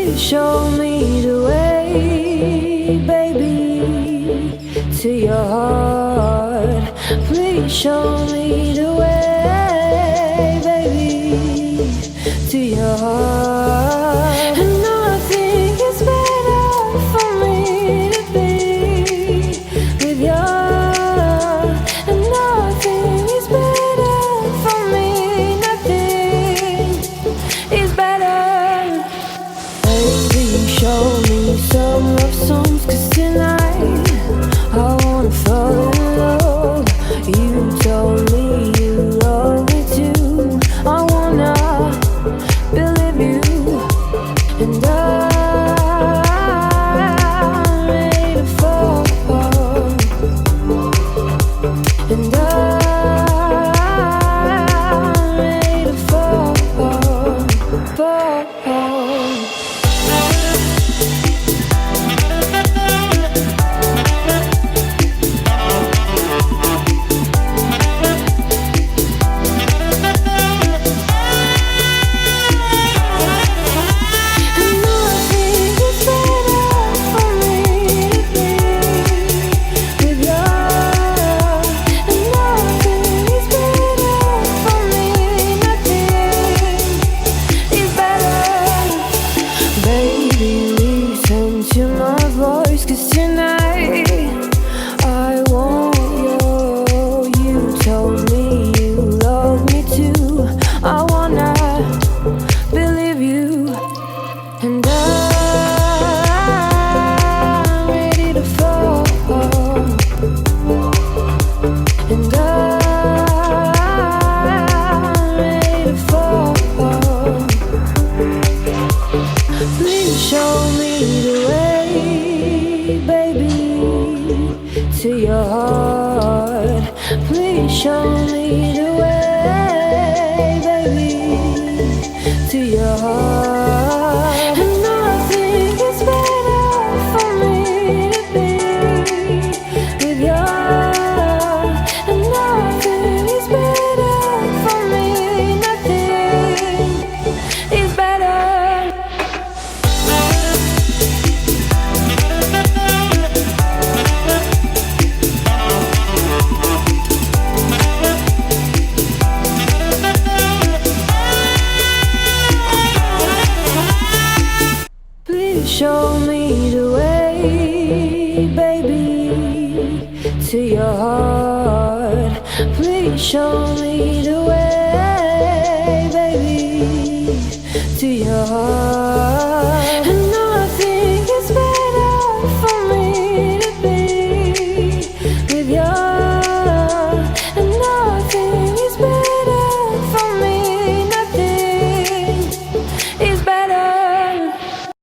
Please show me the way, baby, to your heart. Please show me the way, baby, to your heart. And I think it's better for me to be with you. And I think it's better for me, nothing is better. Baby, show me some love songs, 'cause tonight I wanna fall in love. You told me you love me too. I wanna believe you. And I'm ready to fall. And I'm ready to fall. Please show me the way, baby, to your heart. Please show me the way, baby, to your heart. And I think it's better for me to be with you. And I think it's better for me, nothing is better. Please show me the way, baby, to your heart. Please show me the way.